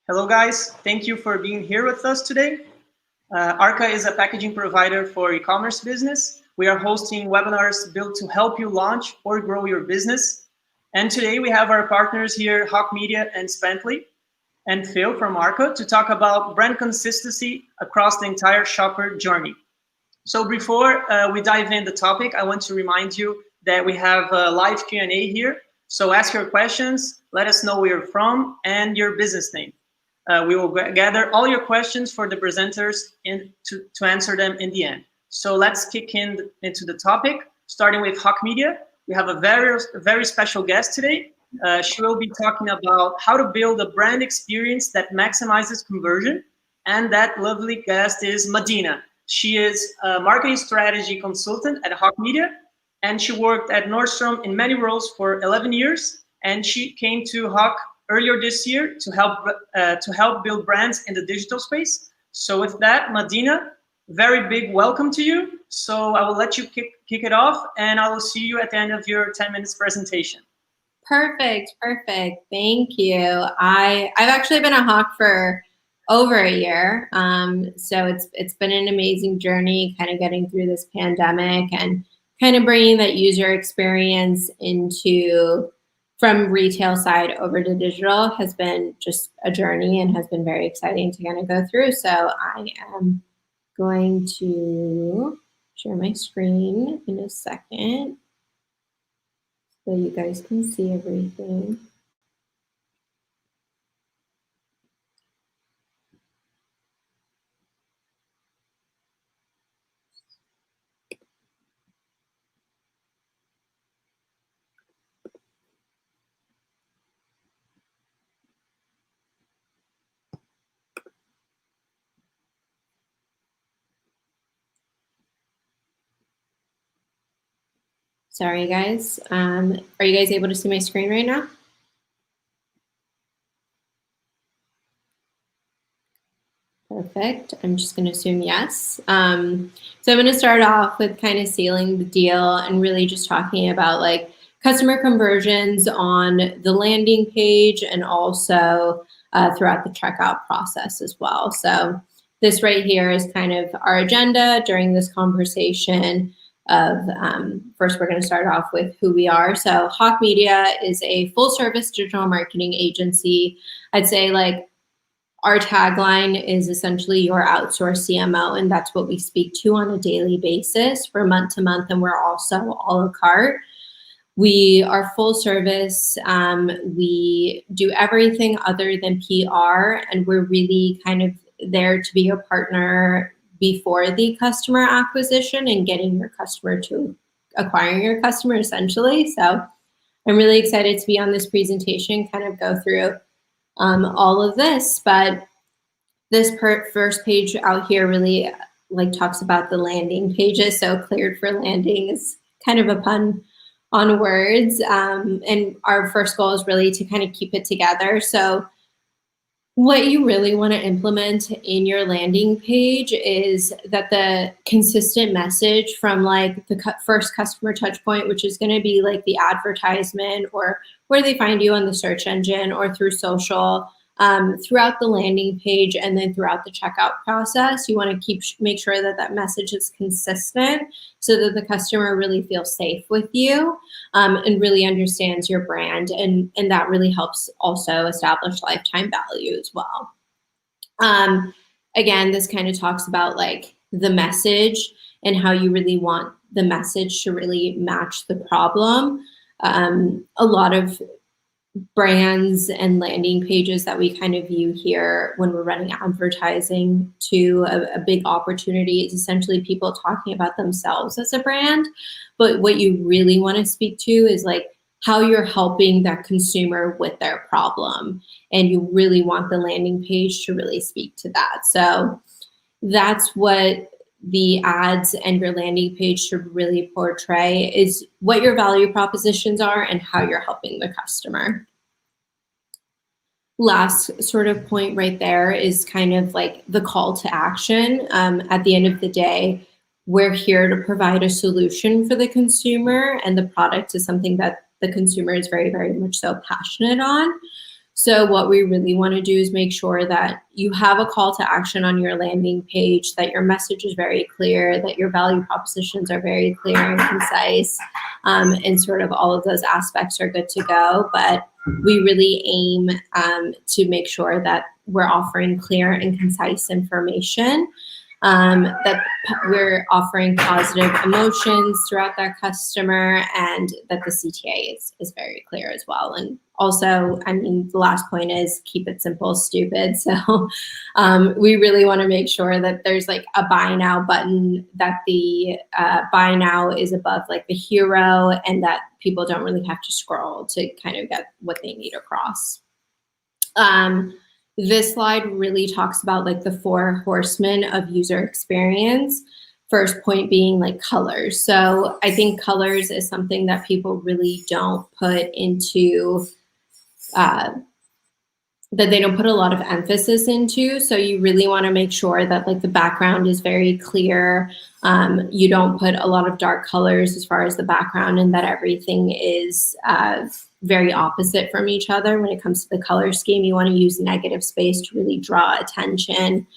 Hello guys, thank you for being here with us today. Arka is a packaging provider for e-commerce business. We are hosting webinars built to help you launch or grow your business. And today we have our partners here, Hawke Media and Spently, and Phil from Arka to talk about brand consistency across the entire shopper journey. So before we dive in the topic, I want to remind you that we have a live Q&A here. So ask your questions, let us know where you're from and your business name. We will gather all your questions for the presenters to answer them in the end. So let's kick into the topic, starting with Hawke Media. We have a very special guest today. She will be talking about how to build a brand experience that maximizes conversion. And that lovely guest is Madena. She is a marketing strategy consultant at Hawke Media, and she worked at Nordstrom in many roles for 11 years. And she came to Hawke earlier this year to help build brands in the digital space. So with that, Madena, very big welcome to you. So I will let you kick it off, and I will see you at the end of your 10 minutes presentation. Perfect. Thank you. I've actually been a Hawke for over a year. So it's been an amazing journey, kind of getting through this pandemic and kind of bringing that user experience from retail side over to digital has been just a journey and has been very exciting to kind of go through. So I am going to share my screen in a second so you guys can see everything. Sorry, guys. Are you guys able to see my screen right now? Perfect. I'm just going to assume yes. So I'm going to start off with kind of sealing the deal and really just talking about like customer conversions on the landing page and also throughout the checkout process as well. So this right here is kind of our agenda during this conversation of first we're going to start off with who we are. So Hawke Media is a full service digital marketing agency. I'd say like our tagline is essentially your outsourced CMO, and that's what we speak to on a daily basis. We're month to month, and we're also a la carte. We are full service. We do everything other than PR, and we're really kind of there to be a partner before the customer acquisition and getting your customer to acquiring your customer, essentially. So I'm really excited to be on this presentation, kind of go through all of this. But this first page out here really like talks about the landing pages. So cleared for landing is kind of a pun on words. And our first goal is really to kind of keep it together. So what you really want to implement in your landing page is that the consistent message from like the first customer touch point, which is going to be like the advertisement or where they find you on the search engine or through social, throughout the landing page and then throughout the checkout process. You want to make sure that that message is consistent so that the customer really feels safe with you and really understands your brand. And that really helps also establish lifetime value as well. Again, this kind of talks about like the message and how you really want the message to really match the problem. A lot of brands and landing pages that we kind of view here when we're running advertising to a big opportunity is essentially people talking about themselves as a brand. But what you really want to speak to is like how you're helping that consumer with their problem. And you really want the landing page to really speak to that. So that's what the ads and your landing page should really portray, is what your value propositions are and how you're helping the customer. Last sort of point right there is kind of like the call to action. At the end of the day, we're here to provide a solution for the consumer, and the product is something that the consumer is very, very much so passionate on. So what we really want to do is make sure that you have a call to action on your landing page, that your message is very clear, that your value propositions are very clear and concise, and sort of all of those aspects are good to go. But we really aim to make sure that we're offering clear and concise information, that we're offering positive emotions throughout that customer, and that the CTA is very clear as well. And also, I mean, the last point is keep it simple, stupid. So we really want to make sure that there's like a buy now button, that the buy now is above like the hero, and that people don't really have to scroll to kind of get what they need across. This slide really talks about like the 4 horsemen of user experience. First point being like colors. So I think colors is something that people really don't put into, that they don't put a lot of emphasis into. So you really want to make sure that like the background is very clear. You don't put a lot of dark colors as far as the background, and that everything is very opposite from each other. When it comes to the color scheme, you want to use negative space to really draw attention.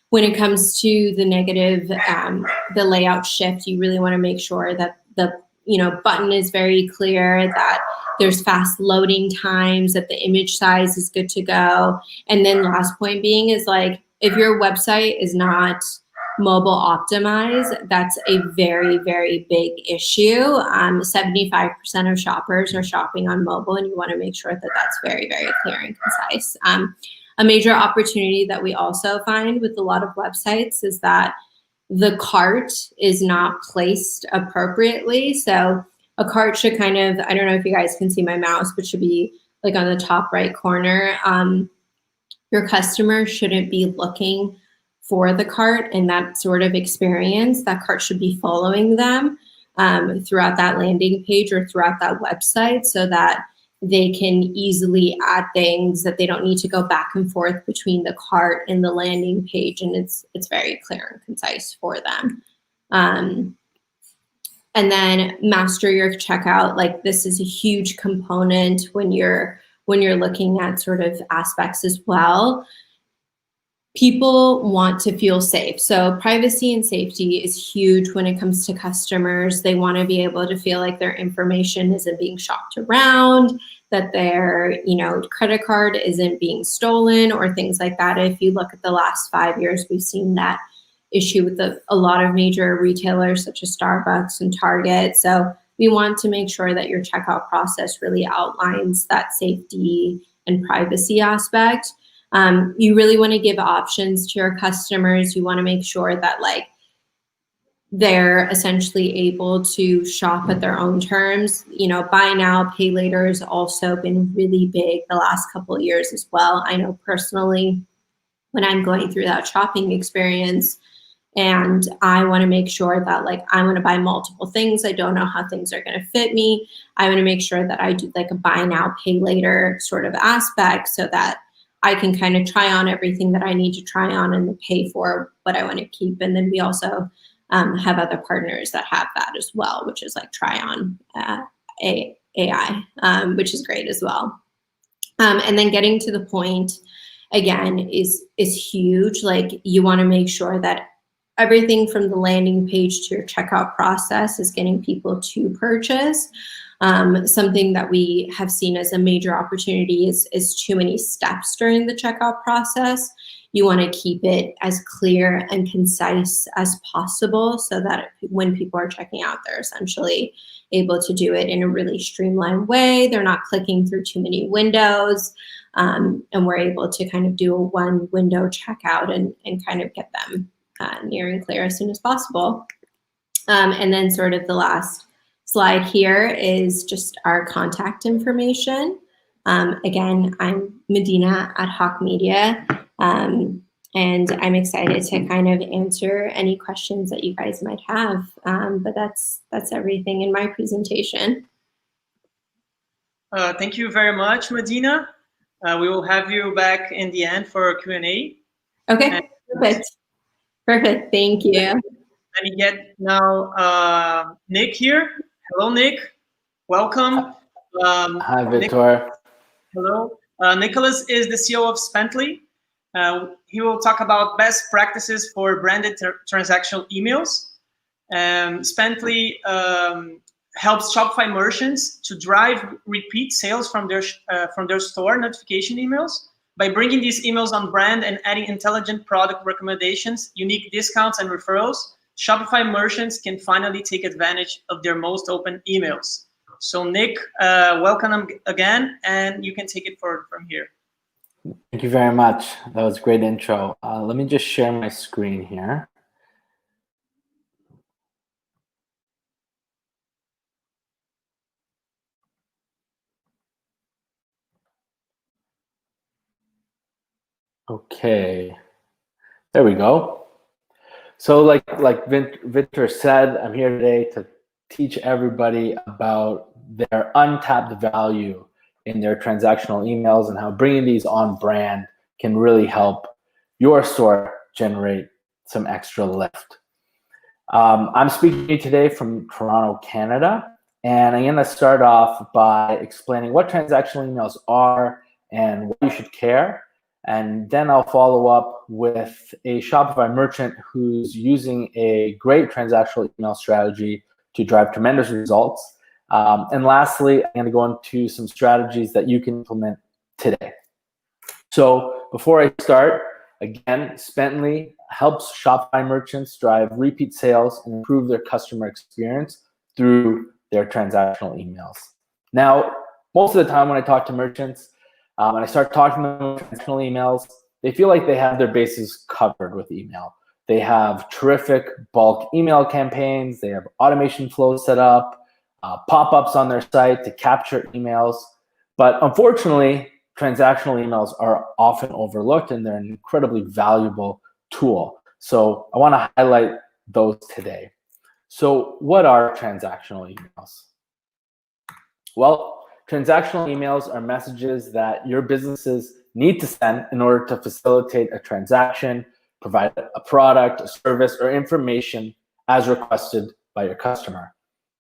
When it comes to the negative, the layout shift, you really want to make sure that the button is very clear, that there's fast loading times, that the image size is good to go. And then last point being is like, if your website is not mobile optimized, that's a very, very big issue. 75% of shoppers are shopping on mobile, and you want to make sure that that's very, very clear and concise. A major opportunity that we also find with a lot of websites is that the cart is not placed appropriately. So a cart should kind of, I don't know if you guys can see my mouse, but should be like on the top right corner. Your customer shouldn't be looking for the cart and that sort of experience. That cart should be following them throughout that landing page or throughout that website, so that they can easily add things, that they don't need to go back and forth between the cart and the landing page, and it's very clear and concise for them. And then master your checkout. Like, this is a huge component when you're looking at sort of aspects as well. People want to feel safe. So privacy and safety is huge when it comes to customers. They want to be able to feel like their information isn't being shopped around, that their credit card isn't being stolen or things like that. If you look at the last 5 years, we've seen that issue with a lot of major retailers such as Starbucks and Target. So we want to make sure that your checkout process really outlines that safety and privacy aspect. You really want to give options to your customers. You want to make sure that they're essentially able to shop at their own terms. Buy now, pay later has also been really big the last couple of years as well. I know personally, when I'm going through that shopping experience and I want to make sure that I want to buy multiple things, I don't know how things are going to fit me, I want to make sure that I do a buy now, pay later sort of aspect, so that I can kind of try on everything that I need to try on and pay for what I want to keep. And then we also have other partners that have that as well, which is try on AI, which is great as well. And then getting to the point again is huge. You want to make sure that everything from the landing page to your checkout process is getting people to purchase. Something that we have seen as a major opportunity is too many steps during the checkout process. You want to keep it as clear and concise as possible, so that when people are checking out, they're essentially able to do it in a really streamlined way. They're not clicking through too many windows, and we're able to kind of do a one window checkout and kind of get them near and clear as soon as possible. And then sort of the last slide here is just our contact information. Again, I'm Madena at Hawke Media, and I'm excited to kind of answer any questions that you guys might have. But that's everything in my presentation. Thank you very much, Madena. We will have you back in the end for a Q&A. Okay, perfect. Thank you. Let me get now Nick here. Hello, Nick. Welcome. Hi, Victor. Hello. Nicholas is the CEO of Spently. He will talk about best practices for branded transactional emails. Spently helps Shopify merchants to drive repeat sales from their store notification emails. By bringing these emails on brand and adding intelligent product recommendations, unique discounts, and referrals, Shopify merchants can finally take advantage of their most open emails. So Nick, welcome again, and you can take it forward from here. Thank you very much. That was a great intro. Let me just share my screen here. Okay, there we go. So like Victor said, I'm here today to teach everybody about their untapped value in their transactional emails and how bringing these on brand can really help your store generate some extra lift. I'm speaking to you today from Toronto, Canada, and I'm going to start off by explaining what transactional emails are and why you should care. And then I'll follow up with a Shopify merchant who's using a great transactional email strategy to drive tremendous results. And lastly, I'm going to go into some strategies that you can implement today. So before I start, again, Spently helps Shopify merchants drive repeat sales and improve their customer experience through their transactional emails. Now, most of the time when I talk to merchants, and I start talking to them about transactional emails, they feel like they have their bases covered with email. They have terrific bulk email campaigns. They have automation flows set up, pop-ups on their site to capture emails. But unfortunately, transactional emails are often overlooked, and they're an incredibly valuable tool. So I want to highlight those today. So what are transactional emails? Well, transactional emails are messages that your businesses need to send in order to facilitate a transaction, provide a product, a service, or information as requested by your customer.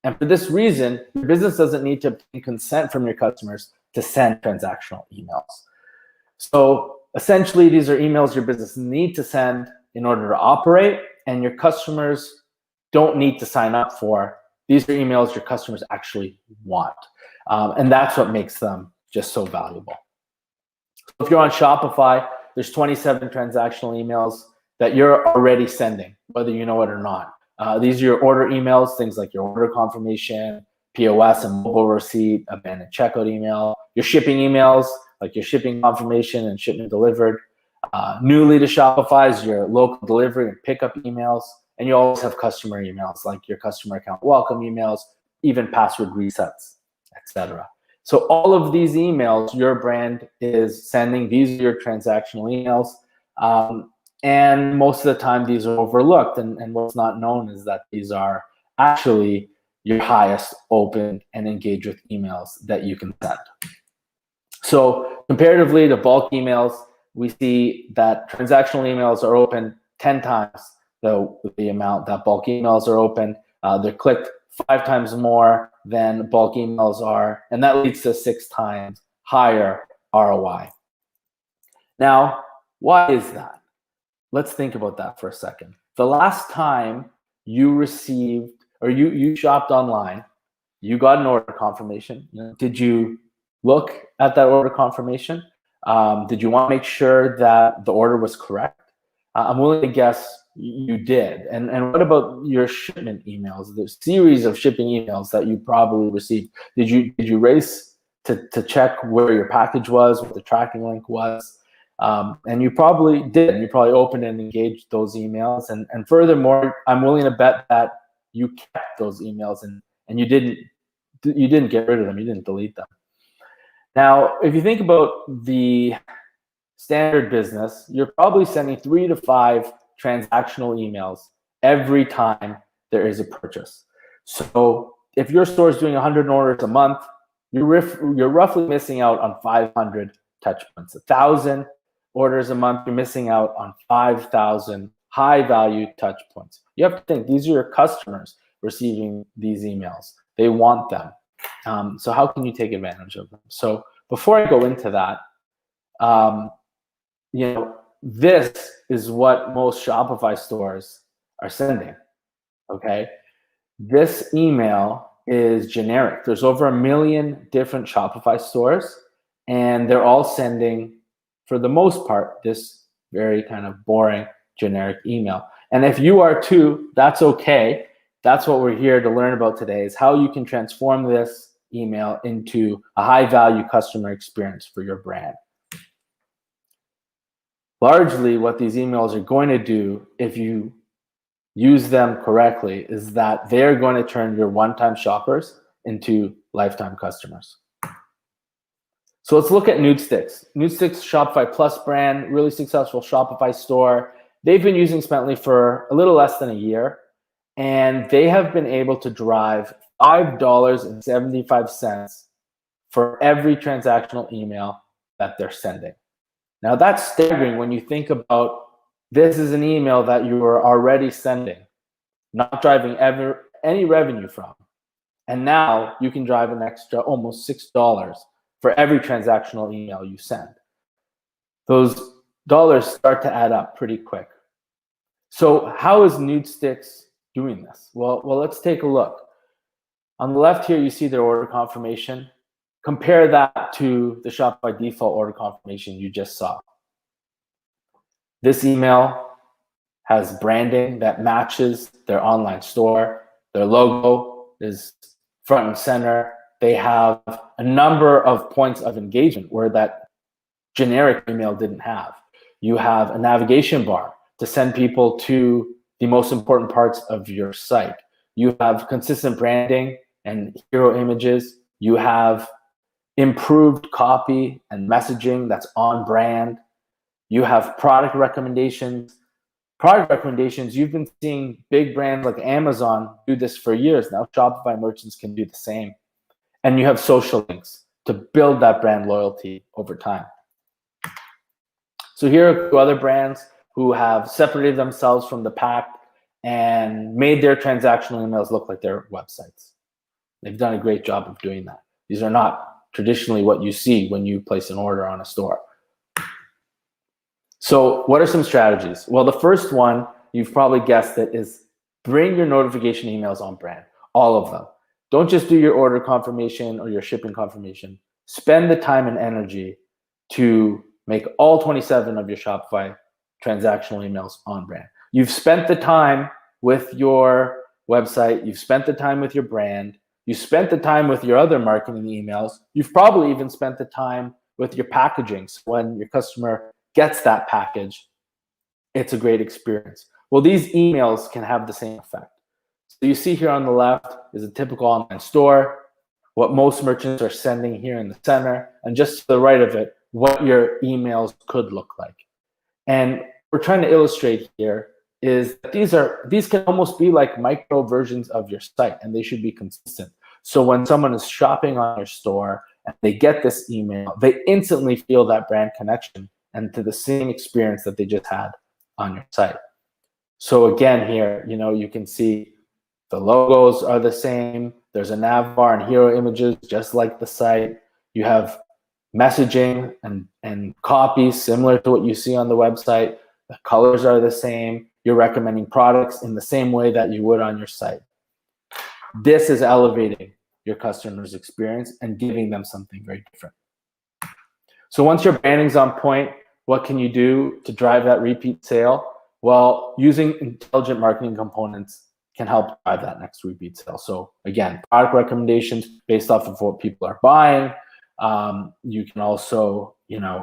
And for this reason, your business doesn't need to obtain consent from your customers to send transactional emails. So essentially, these are emails your business need to send in order to operate, and your customers don't need to sign up for. These are emails your customers actually want. And that's what makes them just so valuable. So if you're on Shopify, there's 27 transactional emails that you're already sending, whether you know it or not. These are your order emails, things like your order confirmation, POS and mobile receipt, abandoned checkout email, your shipping emails, like your shipping confirmation and shipment delivered. Newly to Shopify is your local delivery and pickup emails. And you always have customer emails, like your customer account welcome emails, even password resets, etc. So all of these emails your brand is sending, these are your transactional emails. And most of the time, these are overlooked. And what's not known is that these are actually your highest open and engage with emails that you can send. So comparatively to bulk emails, we see that transactional emails are open 10 times the amount that bulk emails are open. They're clicked 5 times more than bulk emails are, and that leads to 6 times higher ROI. Now, why is that? Let's think about that for a second. The last time you received or you shopped online, you got an order confirmation. Did you look at that order confirmation? Did you want to make sure that the order was correct? I'm willing to guess you did. And what about your shipment emails? The series of shipping emails that you probably received. Did you race to check where your package was, what the tracking link was? And you probably did. You probably opened and engaged those emails. And furthermore, I'm willing to bet that you kept those emails and you didn't get rid of them. You didn't delete them. Now, if you think about the standard business, you're probably sending 3 to 5 transactional emails every time there is a purchase. So if your store is doing 100 orders a month, you're roughly missing out on 500 touch points. 1,000 orders a month, you're missing out on 5,000 high-value touch points. You have to think, these are your customers receiving these emails. They want them. So how can you take advantage of them? So before I go into that, this is what most Shopify stores are sending, okay? This email is generic. There's over 1 million different Shopify stores, and they're all sending, for the most part, this very kind of boring generic email. And if you are too, that's okay. That's what we're here to learn about today, is how you can transform this email into a high-value customer experience for your brand. Largely, what these emails are going to do, if you use them correctly, is that they're going to turn your one-time shoppers into lifetime customers. So let's look at Nudesticks. Nudesticks, Shopify Plus brand, really successful Shopify store. They've been using Spently for a little less than a year, and they have been able to drive $5.75 for every transactional email that they're sending. Now that's staggering when you think about this is an email that you are already sending, not driving any revenue from. And now you can drive an extra almost $6 for every transactional email you send. Those dollars start to add up pretty quick. So how is Nudesticks doing this? Well, let's take a look. On the left here, you see their order confirmation. Compare that to the Shopify default order confirmation you just saw. This email has branding that matches their online store. Their logo is front and center. They have a number of points of engagement where that generic email didn't have. You have a navigation bar to send people to the most important parts of your site. You have consistent branding and hero images. You have improved copy and messaging that's on brand. You have product recommendations. Product recommendations, you've been seeing big brands like Amazon do this for years. Now Shopify merchants can do the same. And you have social links to build that brand loyalty over time. So here are two other brands who have separated themselves from the pack and made their transactional emails look like their websites. They've done a great job of doing that. These are not traditionally what you see when you place an order on a store. So what are some strategies? Well, the first one, you've probably guessed it, is bring your notification emails on brand, all of them. Don't just do your order confirmation or your shipping confirmation. Spend the time and energy to make all 27 of your Shopify transactional emails on brand. You've spent the time with your website. You've spent the time with your brand. You spent the time with your other marketing emails. You've probably even spent the time with your packaging. So when your customer gets that package, it's a great experience. Well, these emails can have the same effect. So you see here on the left is a typical online store, what most merchants are sending here in the center, and just to the right of it, what your emails could look like. And we're trying to illustrate here is that these can almost be like micro versions of your site, and they should be consistent. So when someone is shopping on your store and they get this email, they instantly feel that brand connection and to the same experience that they just had on your site. So again, here, you can see the logos are the same. There's a nav bar and hero images, just like the site. You have messaging and copy similar to what you see on the website. The colors are the same. You're recommending products in the same way that you would on your site. This is elevating your customer's experience and giving them something very different. So once your branding's on point, what can you do to drive that repeat sale? Well, using intelligent marketing components can help drive that next repeat sale. So again, product recommendations based off of what people are buying. You can also,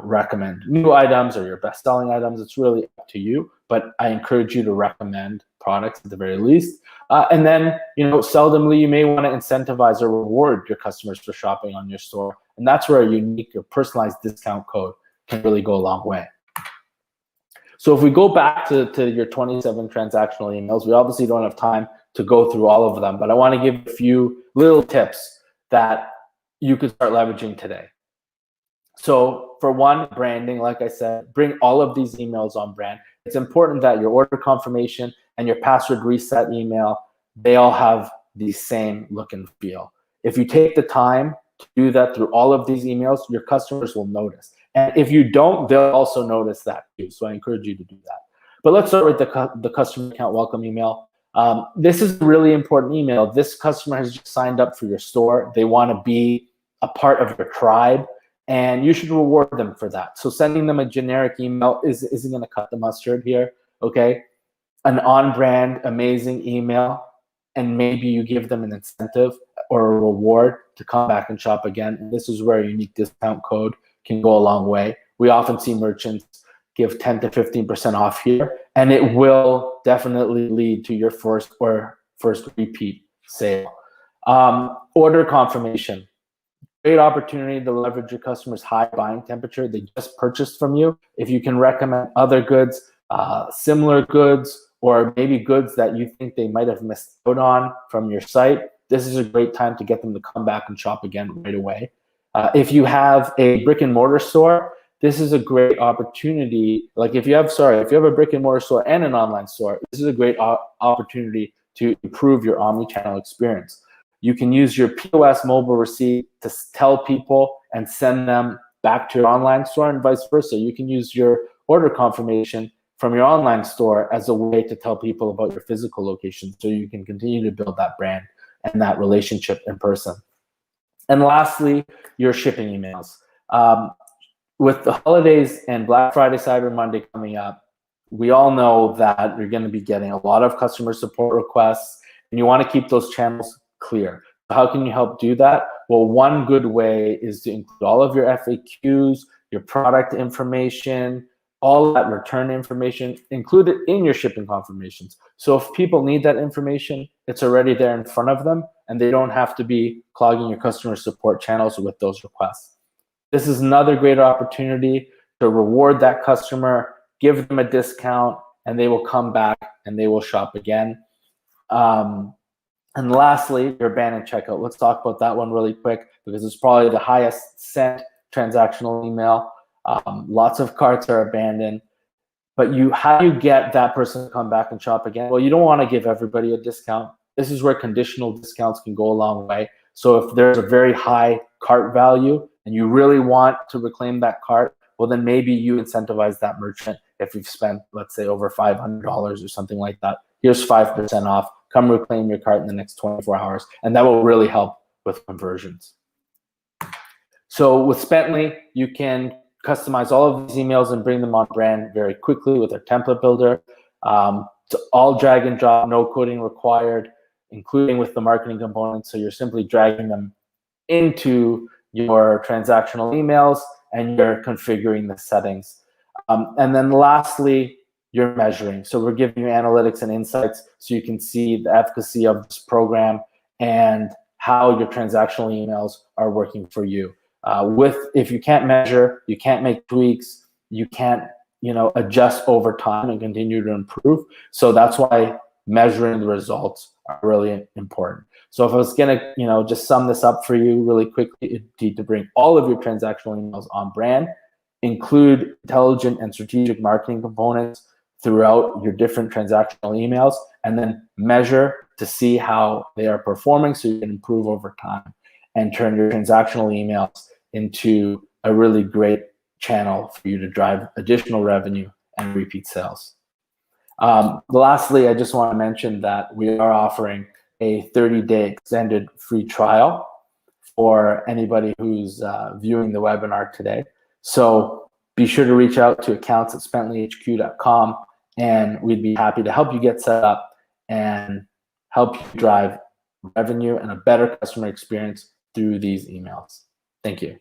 recommend new items or your best-selling items. It's really up to you, but I encourage you to recommend products at the very least. And then, seldomly you may want to incentivize or reward your customers for shopping on your store. And that's where a unique or personalized discount code can really go a long way. So if we go back to your 27 transactional emails, we obviously don't have time to go through all of them, but I want to give a few little tips that you could start leveraging today. So for one, branding, like I said, bring all of these emails on brand. It's important that your order confirmation and your password reset email, they all have the same look and feel. If you take the time to do that through all of these emails, your customers will notice. And if you don't, they'll also notice that too. So I encourage you to do that. But let's start with the customer account welcome email. This is a really important email. This customer has just signed up for your store. They want to be a part of your tribe, and you should reward them for that. So sending them a generic email isn't going to cut the mustard here, okay? An on-brand, amazing email, and maybe you give them an incentive or a reward to come back and shop again. And this is where a unique discount code can go a long way. We often see merchants give 10 to 15% off here, and it will definitely lead to your first repeat sale. Order confirmation. Great opportunity to leverage your customer's high buying temperature. They just purchased from you. If you can recommend other goods, similar goods, or maybe goods that you think they might have missed out on from your site, this is a great time to get them to come back and shop again right away. If you have a brick and mortar store, this is a great opportunity. Like if you have a brick and mortar store and an online store, this is a great opportunity to improve your omni-channel experience. You can use your POS mobile receipt to tell people and send them back to your online store and vice versa. You can use your order confirmation from your online store as a way to tell people about your physical location, so you can continue to build that brand and that relationship in person. And lastly, your shipping emails. With the holidays and Black Friday, Cyber Monday coming up, we all know that you're going to be getting a lot of customer support requests, and you want to keep those channels clear. How can you help do that? Well, one good way is to include all of your FAQs, your product information, all that return information, include it in your shipping confirmations. So if people need that information, it's already there in front of them, and they don't have to be clogging your customer support channels with those requests. This is another great opportunity to reward that customer, give them a discount, and they will come back and they will shop again. And lastly, your abandoned checkout. Let's talk about that one really quick, because it's probably the highest sent transactional email. Lots of carts are abandoned. But how do you get that person to come back and shop again? Well, you don't want to give everybody a discount. This is where conditional discounts can go a long way. So if there's a very high cart value and you really want to reclaim that cart, well, then maybe you incentivize that merchant. If you've spent, let's say, over $500 or something like that, here's 5% off. Come reclaim your cart in the next 24 hours. And that will really help with conversions. So with Spently, you can customize all of these emails and bring them on brand very quickly with our template builder. It's all drag and drop, no coding required, including with the marketing components. So you're simply dragging them into your transactional emails and you're configuring the settings. And then lastly, you're measuring. So we're giving you analytics and insights so you can see the efficacy of this program and how your transactional emails are working for you. If you can't measure, you can't make tweaks, you can't adjust over time and continue to improve. So that's why measuring the results are really important. So if I was gonna just sum this up for you really quickly, it'd be to bring all of your transactional emails on brand, include intelligent and strategic marketing components throughout your different transactional emails, and then measure to see how they are performing so you can improve over time and turn your transactional emails into a really great channel for you to drive additional revenue and repeat sales. Lastly, I just want to mention that we are offering a 30-day extended free trial for anybody who's viewing the webinar today. So be sure to reach out to accounts@spentlyhq.com, and we'd be happy to help you get set up and help you drive revenue and a better customer experience through these emails. Thank you.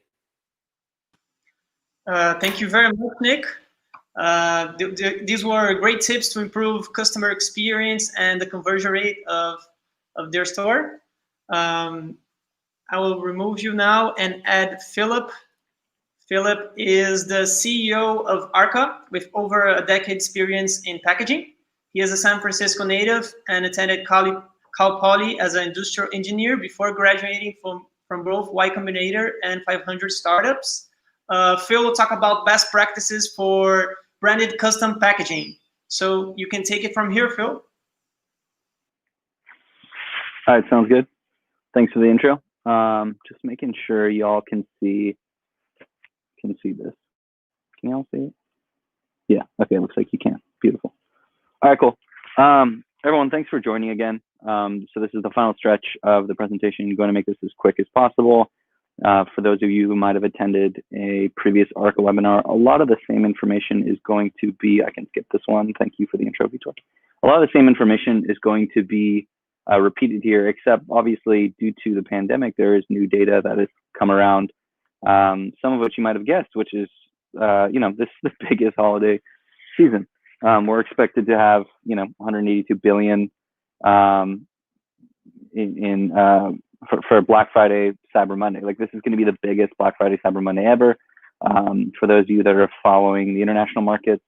Thank you very much, Nick. These were great tips to improve customer experience and the conversion rate of their store. I will remove you now and add Phillip. Phillip is the CEO of Arka with over a decade experience in packaging. He is a San Francisco native and attended Cal Poly as an industrial engineer before graduating from both Y Combinator and 500 startups. Phil will talk about best practices for branded custom packaging. So you can take it from here, Phil. All right, sounds good. Thanks for the intro. Just making sure y'all can see this. Can you all see it? Yeah. Okay. Looks like you can. Beautiful. All right. Cool. Everyone, thanks for joining again. So this is the final stretch of the presentation. I'm going to make this as quick as possible. For those of you who might have attended a previous Arka webinar, a lot of the same information is going to be, I can skip this one. Thank you for the intro, Wiktorczyck. A lot of the same information is going to be repeated here, except obviously due to the pandemic, there is new data that has come around. Some of which you might have guessed, which is, this is the biggest holiday season. We're expected to have, 182 billion for Black Friday, Cyber Monday. Like, this is going to be the biggest Black Friday, Cyber Monday ever. For those of you that are following the international markets,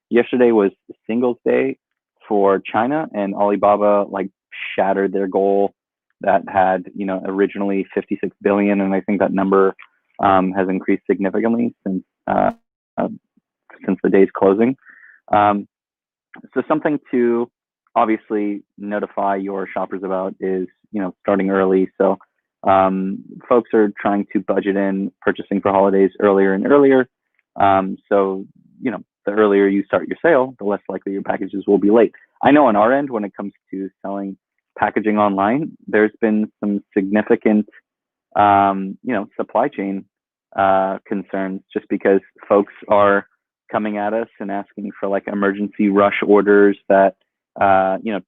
yesterday was Singles Day for China, and Alibaba shattered their goal that had, originally 56 billion, and I think that number has increased significantly since the day's closing. So something to obviously notify your shoppers about is, starting early. So folks are trying to budget in purchasing for holidays earlier and earlier. So, the earlier you start your sale, the less likely your packages will be late. I know on our end, when it comes to selling packaging online, there's been some significant, supply chain concerns, just because folks are coming at us and asking for emergency rush orders that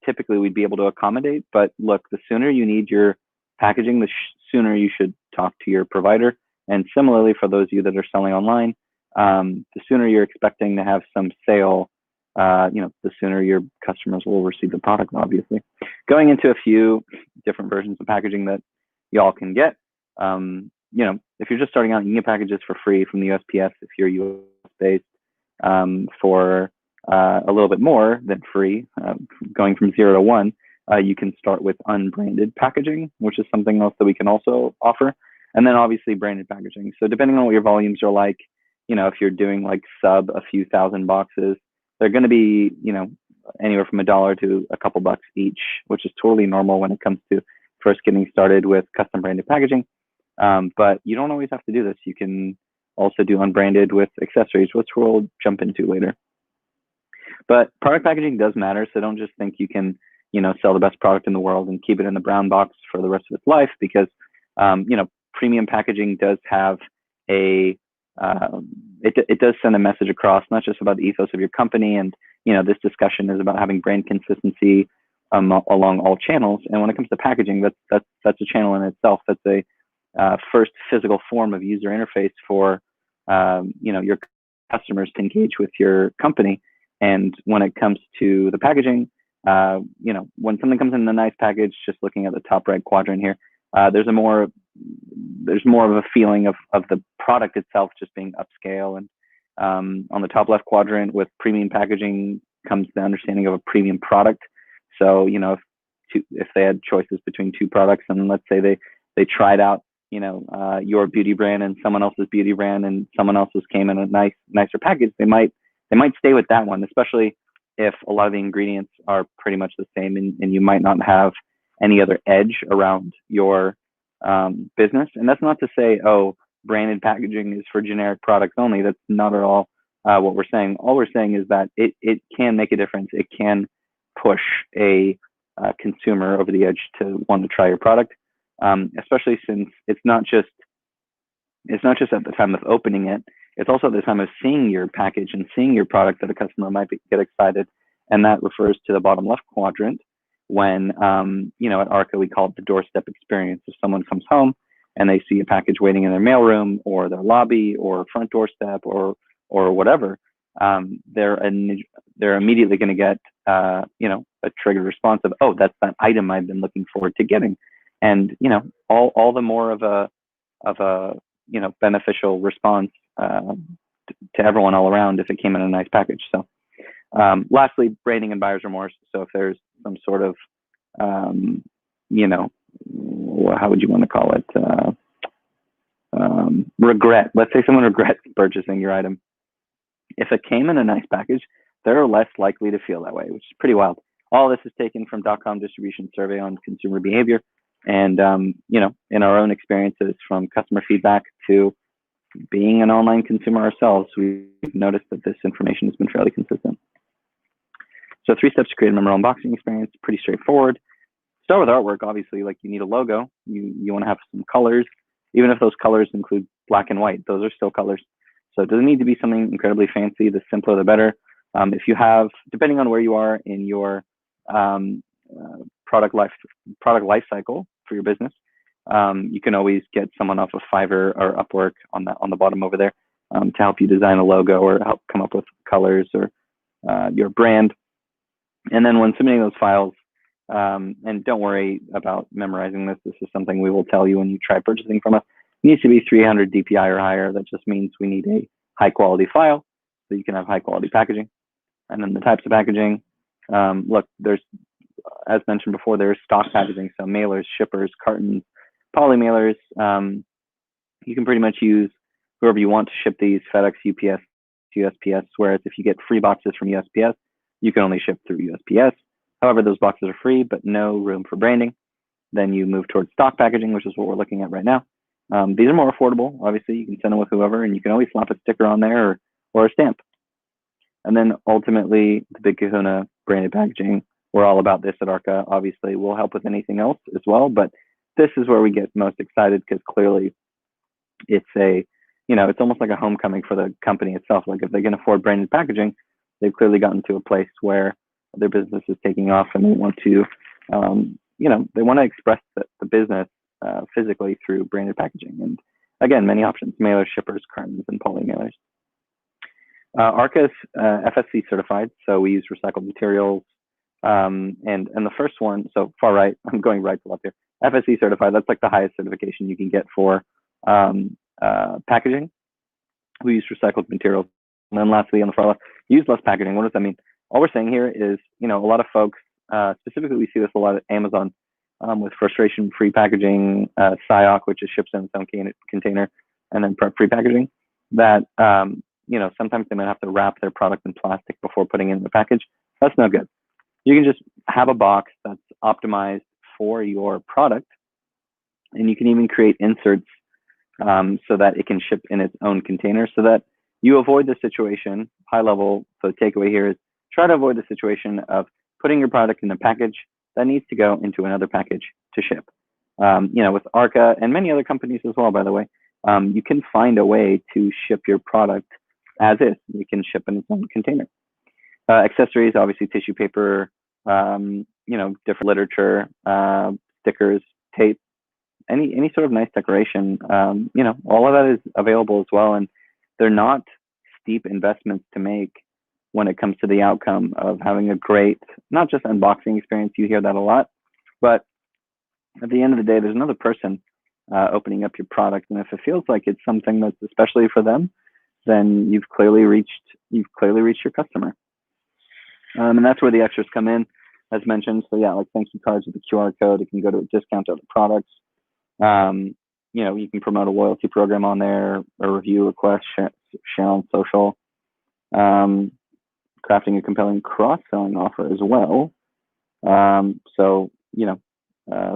typically we'd be able to accommodate. But look, the sooner you need your packaging, the sooner you should talk to your provider. And similarly, for those of you that are selling online, the sooner you're expecting to have some sale, the sooner your customers will receive the product, obviously. Going into a few different versions of packaging that y'all can get. If you're just starting out, you can get packages for free from the USPS if you're US-based, for a little bit more than free, going from 0 to 1. You can start with unbranded packaging, which is something else that we can also offer. And then obviously branded packaging. So depending on what your volumes are like, if you're doing sub a few thousand boxes, they're going to be, anywhere from $1 to a couple bucks each, which is totally normal when it comes to first getting started with custom branded packaging. But you don't always have to do this. You can also do unbranded with accessories, which we'll jump into later. But product packaging does matter, so don't just think you can, sell the best product in the world and keep it in the brown box for the rest of its life, because, premium packaging does have it does send a message across, not just about the ethos of your company. And, this discussion is about having brand consistency along all channels. And when it comes to packaging, that's a channel in itself. That's a first physical form of user interface for, your customers to engage with your company. And when it comes to the packaging, when something comes in a nice package, just looking at the top right quadrant here, there's more of a feeling of the product itself just being upscale. And on the top left quadrant with premium packaging comes the understanding of a premium product. So, if they had choices between two products, and let's say they tried out, your beauty brand and someone else's beauty brand, and someone else's came in a nicer package, they might stay with that one, especially if a lot of the ingredients are pretty much the same, and you might not have any other edge around your business. And that's not to say, oh, branded packaging is for generic products only. That's not at all what we're saying. All we're saying is that it can make a difference. It can push a consumer over the edge to want to try your product, especially since it's not just at the time of opening it. It's also at the time of seeing your package and seeing your product that a customer might get excited. And that refers to the bottom left quadrant when, at Arka, we call it the doorstep experience. If someone comes home and they see a package waiting in their mailroom or their lobby or front doorstep or whatever, they're immediately going to get, a triggered response of, oh, that's that item I've been looking forward to getting. And, all the more of a beneficial response to everyone all around if it came in a nice package. So lastly, branding and buyer's remorse. So if there's some sort of, how would you want to call it? Regret. Let's say someone regrets purchasing your item. If it came in a nice package, they're less likely to feel that way, which is pretty wild. All this is taken from .com distribution survey on consumer behavior. And, in our own experiences, from customer feedback to being an online consumer ourselves, we've noticed that this information has been fairly consistent. So 3 steps to create a memorable unboxing experience, pretty straightforward. Start with artwork, obviously. Like, you need a logo. You want to have some colors, even if those colors include black and white. Those are still colors. So it doesn't need to be something incredibly fancy. The simpler, the better. If you have, depending on where you are in your product life cycle for your business, you can always get someone off of Fiverr or Upwork on the bottom over there to help you design a logo or help come up with colors or your brand. And then when submitting those files, and don't worry about memorizing this. This is something we will tell you when you try purchasing from us. It needs to be 300 DPI or higher. That just means we need a high quality file so you can have high quality packaging. And then the types of packaging, look, there's, as mentioned before, there's stock packaging. So mailers, shippers, cartons, poly mailers. You can pretty much use whoever you want to ship these: FedEx, UPS, USPS. Whereas if you get free boxes from USPS, you can only ship through USPS. However, those boxes are free, but no room for branding. Then you move towards stock packaging, which is what we're looking at right now. These are more affordable. Obviously, you can send them with whoever, and you can always slap a sticker on there or a stamp. And then ultimately, the Big Kahuna branded packaging. We're all about this at Arka. Obviously, we'll help with anything else as well, but this is where we get most excited because clearly it's it's almost like a homecoming for the company itself. Like, if they can afford branded packaging, they've clearly gotten to a place where their business is taking off, and they want to, they want to express the business physically through branded packaging. And again, many options: mailers, shippers, cartons, and poly mailers. Arka is FSC certified, so we use recycled materials. And the first one, so far right, I'm going right to left here. FSC certified, that's like the highest certification you can get for packaging. We use recycled materials. And then lastly, on the far left, use less packaging. What does that mean? All we're saying here is, a lot of folks, specifically we see this a lot at Amazon with frustration-free packaging, SIOC, which is ships in its own container, and then prep-free packaging, that, sometimes they might have to wrap their product in plastic before putting it in the package. That's no good. You can just have a box that's optimized for your product, and you can even create inserts so that it can ship in its own container, so that you avoid the situation. High level, so the takeaway here is try to avoid the situation of putting your product in a package that needs to go into another package to ship. With Arka and many other companies as well, by the way, you can find a way to ship your product as is. You can ship in its own container. Accessories, obviously tissue paper, different literature, stickers, tape, any sort of nice decoration. All of that is available as well, and they're not steep investments to make when it comes to the outcome of having a great, not just unboxing experience. You hear that a lot, but at the end of the day, there's another person opening up your product, and if it feels like it's something that's especially for them, then you've clearly reached your customer. And that's where the extras come in, as mentioned. So yeah, like thank you cards with the QR code. It can go to a discount to other products. You can promote a loyalty program on there, a review request, share on social, crafting a compelling cross-selling offer as well.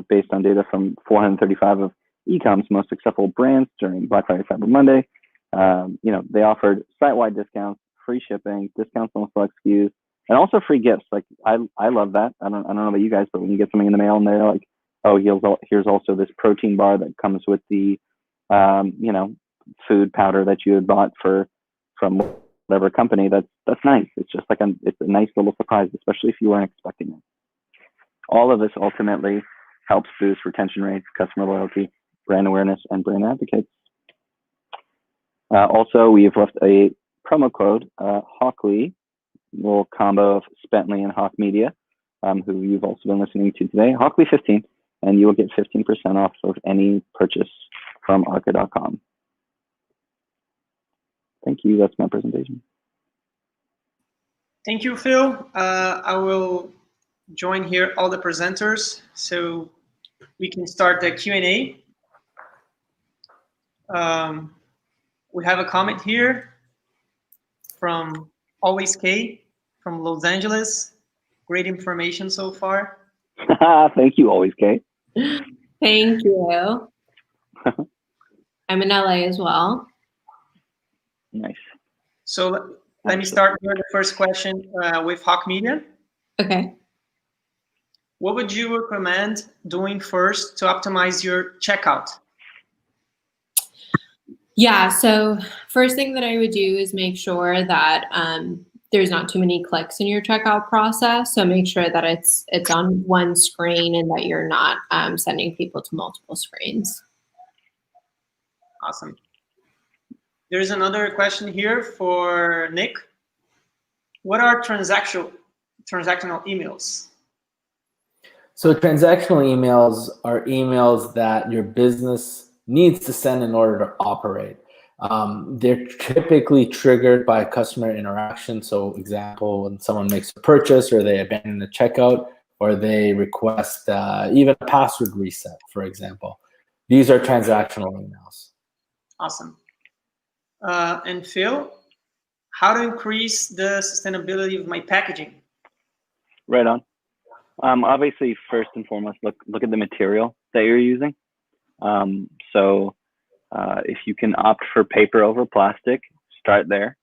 Based on data from 435 of e-com's most successful brands during Black Friday, Cyber Monday, they offered site-wide discounts, free shipping, discounts on select SKUs, and also free gifts. Like I love that. I don't know about you guys, but when you get something in the mail and they're like, oh, here's also this protein bar that comes with the food powder that you had bought from whatever company. That's nice. It's just like it's a nice little surprise, especially if you weren't expecting it. All of this ultimately helps boost retention rates, customer loyalty, brand awareness, and brand advocates. Also, we have left a promo code, Hawke, little combo of Spently and Hawke Media, who you've also been listening to today, Hawke15, and you will get 15% off of any purchase from Arka.com. Thank you. That's my presentation. Thank you, Phil. I will join here all the presenters so we can start the Q&A. We have a comment here from Always K from Los Angeles. Great information so far. Thank you, Always K. Thank you. I'm in LA as well. So let me start here the first question with Hawke Media. Okay. What would you recommend doing first to optimize your checkout? Yeah, so first thing that I would do is make sure that there's not too many clicks in your checkout process. So make sure that it's on one screen and that you're not sending people to multiple screens. Awesome. There's another question here for Nick. What are transactional emails? So transactional emails are emails that your business needs to send in order to operate. They're typically triggered by customer interaction. So example, when someone makes a purchase or they abandon the checkout or they request even a password reset, for example. These are transactional emails. Awesome. And Phil, how to increase the sustainability of my packaging? Right on. Obviously, first and foremost, look at the material that you're using. If you can opt for paper over plastic, start there.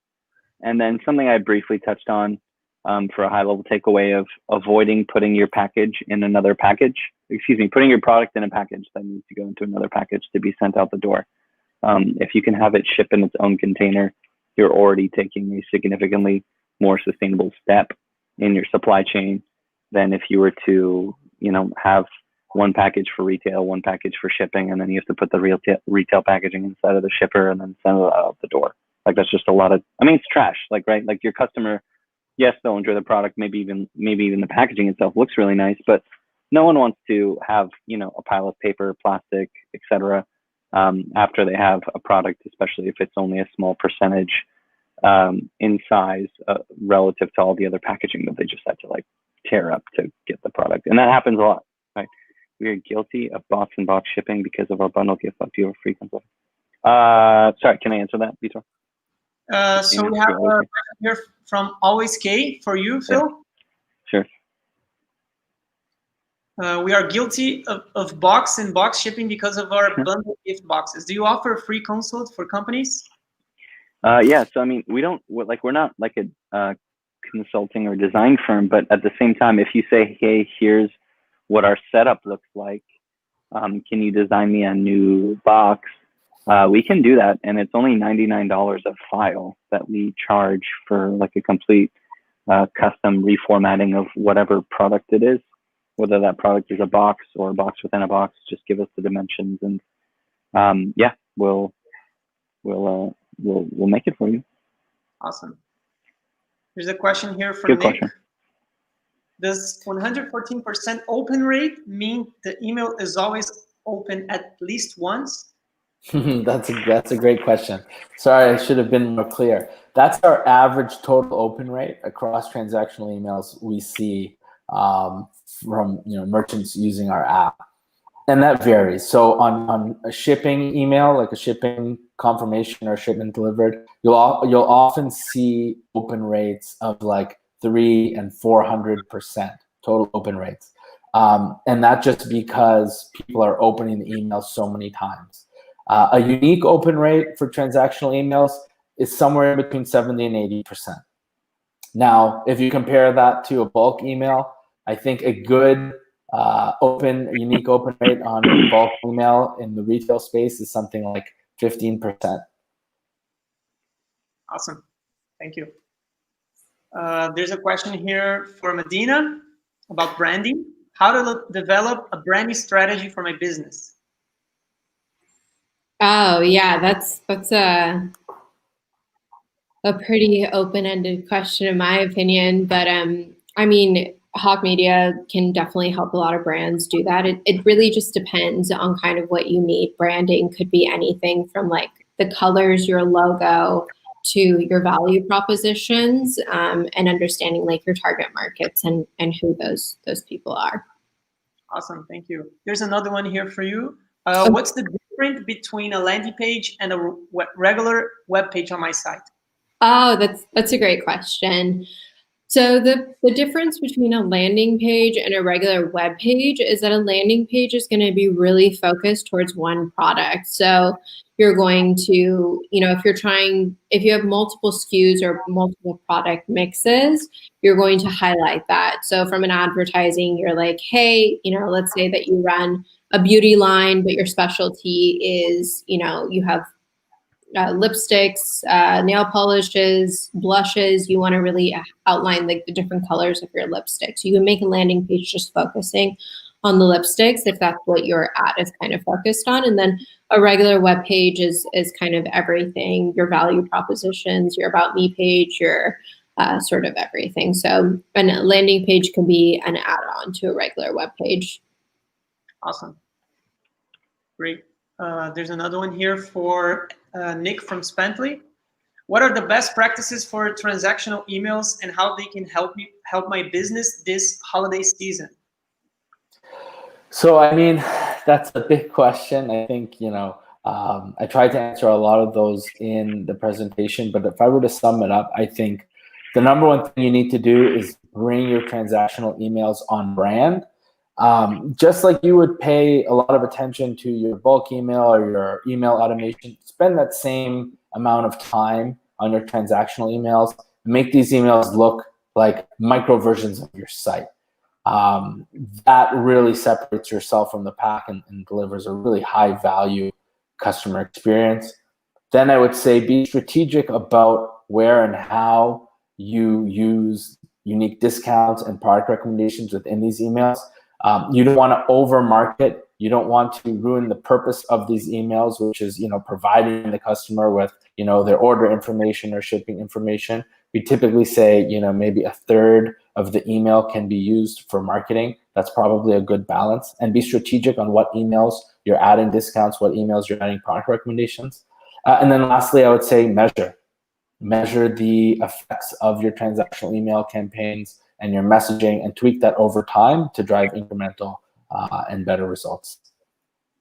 And then something I briefly touched on for a high-level takeaway of avoiding putting your package in another package. Excuse me, putting your product in a package that needs to go into another package to be sent out the door. If you can have it ship in its own container, you're already taking a significantly more sustainable step in your supply chain than if you were to, have one package for retail, one package for shipping, and then you have to put the retail packaging inside of the shipper and then send it out the door. Like that's just a lot of, it's trash. Right? Like your customer, yes, they'll enjoy the product. Maybe even the packaging itself looks really nice, but no one wants to have, a pile of paper, plastic, etc. After they have a product, especially if it's only a small percentage in size relative to all the other packaging that they just had to tear up to get the product. And that happens a lot, right? We are guilty of box-in-box shipping because of our bundle gift up to your free consult. Sorry, can I answer that, Vitor? So we have a question here from Always K for you, Phil. Yeah. Sure. We are guilty of box-in-box shipping because of our bundle gift boxes. Do you offer free consult for companies? Yeah, so we don't we're not like a consulting or design firm, but at the same time, if you say, hey, here's what our setup looks like, can you design me a new box? We can do that, and it's only $99 a file that we charge for a complete custom reformatting of whatever product it is, whether that product is a box or a box within a box. Just give us the dimensions, and we'll make it for you. Awesome. There's a question here from Good Nick. question. Does 114% open rate mean the email is always open at least once? That's a great question. Sorry, I should have been more clear. That's our average total open rate across transactional emails we see from merchants using our app, and that varies. So on a shipping email, like a shipping confirmation or shipment delivered, you'll often see open rates of 300% and 400% total open rates, and that's just because people are opening the email so many times. A unique open rate for transactional emails is somewhere in between 70 and 80%. Now, if you compare that to a bulk email, I think a good unique open rate on a bulk email in the retail space is something like 15%. Awesome. Thank you. There's a question here for Madena about branding. How to develop a branding strategy for my business? Oh yeah, that's a pretty open-ended question in my opinion, but Hawke Media can definitely help a lot of brands do that. It really just depends on kind of what you need. Branding could be anything from the colors, your logo, to your value propositions, and understanding your target markets and who those people are. Awesome, thank you. There's another one here for you. What's the difference between a landing page and a regular web page on my site? Oh, that's a great question. So the difference between a landing page and a regular web page is that a landing page is going to be really focused towards one product. So you're going to, if you have multiple SKUs or multiple product mixes, you're going to highlight that. So from an advertising, you're like, hey, let's say that you run a beauty line, but your specialty is, you have lipsticks, nail polishes, blushes. You want to really outline like the different colors of your lipsticks. You can make a landing page just focusing on the lipsticks if that's what your ad is kind of focused on. And then a regular web page is kind of everything, your value propositions, your about me page, your sort of everything. So a landing page can be an add-on to a regular web page. Awesome. Great. There's another one here for Nick from Spentley. What are the best practices for transactional emails and how they can help my business this holiday season? So, I mean, that's a big question. I think, I tried to answer a lot of those in the presentation, but if I were to sum it up, I think the number one thing you need to do is bring your transactional emails on brand. Just like you would pay a lot of attention to your bulk email or your email automation, spend that same amount of time on your transactional emails. Make these emails look like micro versions of your site. That really separates yourself from the pack and delivers a really high value customer experience. Then I would say be strategic about where and how you use unique discounts and product recommendations within these emails. You don't want to over market. You don't want to ruin the purpose of these emails, which is, providing the customer with, their order information or shipping information. We typically say, maybe a third of the email can be used for marketing. That's probably a good balance. And be strategic on what emails you're adding discounts, what emails you're adding product recommendations. And then lastly, I would say measure. Measure the effects of your transactional email campaigns and your messaging and tweak that over time to drive incremental and better results.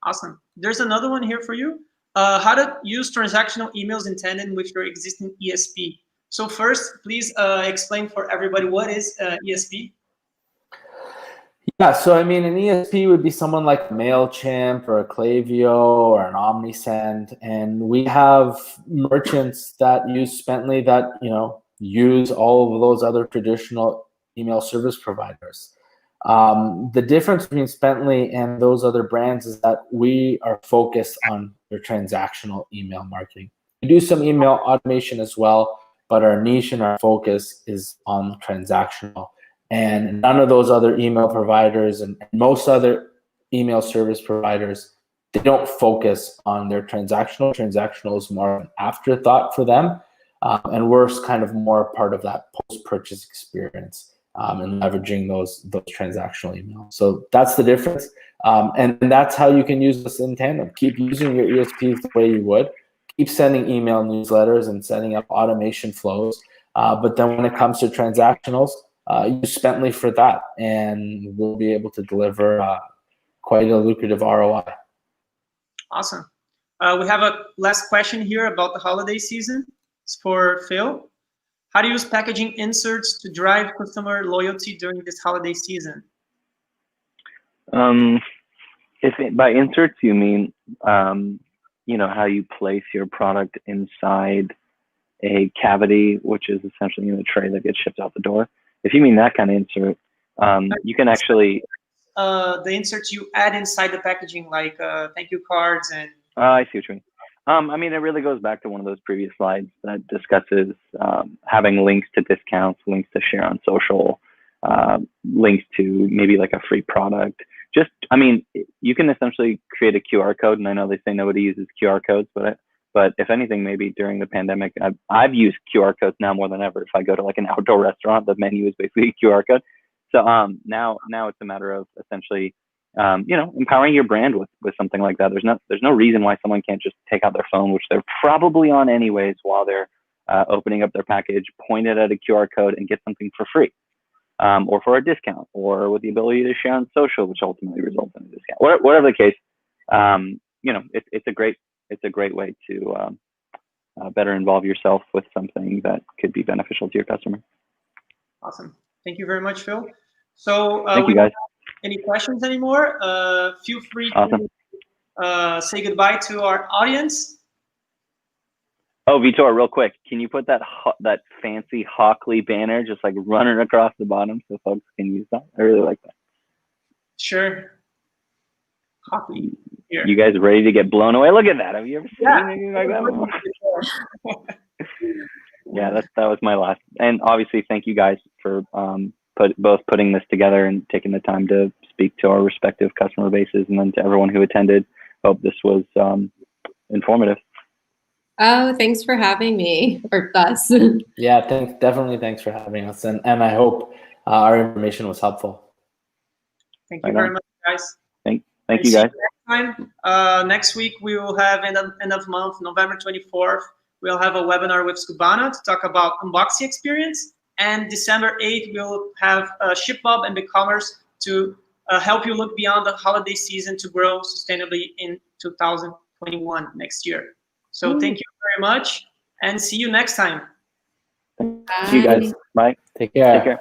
Awesome. There's another one here for you. How to use transactional emails in tandem with your existing ESP. So first, please explain for everybody what is ESP. Yeah, so I mean, an ESP would be someone like MailChimp or a Klaviyo or an OmniSend, and we have merchants that use Spently that use all of those other traditional email service providers. The difference between Spently and those other brands is that we are focused on their transactional email marketing. We do some email automation as well, but our niche and our focus is on transactional. And none of those other email providers and most other email service providers, they don't focus on their transactional. Transactional is more an afterthought for them. And we're kind of more part of that post-purchase experience and leveraging those transactional emails. So that's the difference. And that's how you can use this in tandem. Keep using your ESPs the way you would. Keep sending email newsletters and setting up automation flows. But then when it comes to transactionals, use Spently for that, and we'll be able to deliver quite a lucrative ROI. Awesome. We have a last question here about the holiday season. It's for Phil. How do you use packaging inserts to drive customer loyalty during this holiday season? By inserts you mean how you place your product inside a cavity, which is essentially a tray that gets shipped out the door. If you mean that kind of insert, you can actually the inserts you add inside the packaging, like thank you cards and. I see what you mean. I mean, it really goes back to one of those previous slides that discusses having links to discounts, links to share on social, links to maybe like a free product. You can essentially create a QR code, and I know they say nobody uses QR codes, but if anything, maybe during the pandemic, I've used QR codes now more than ever. If I go to like an outdoor restaurant, the menu is basically a QR code. So now it's a matter of essentially, empowering your brand with something like that. There's no reason why someone can't just take out their phone, which they're probably on anyways, while they're opening up their package, point it at a QR code, and get something for free, or for a discount, or with the ability to share on social, which ultimately results in a discount. Whatever the case, it's a great way to better involve yourself with something that could be beneficial to your customer. Awesome. Thank you very much, Phil. So thank you guys. Any questions anymore? Feel free to say goodbye to our audience. Oh, Vitor, real quick, can you put that fancy Hawke banner just like running across the bottom so folks can use that? I really like that. Sure. Hawke. Here. You guys ready to get blown away? Look at that. Have you ever seen anything like that before? Yeah, that was my last. And obviously, thank you guys for both putting this together and taking the time to speak to our respective customer bases, and then to everyone who attended. Hope this was informative. Oh, thanks for having me, or us. Yeah, definitely thanks for having us, and I hope our information was helpful. Thank you very much, guys. Thank you, guys. Next time, next week we will have end of month, November 24th. We'll have a webinar with Skubana to talk about unboxing experience, and December 8th we'll have ShipBob and BigCommerce to help you look beyond the holiday season to grow sustainably in 2021 next year. So thank you very much, and see you next time. See you guys. Bye. Take care. Take care.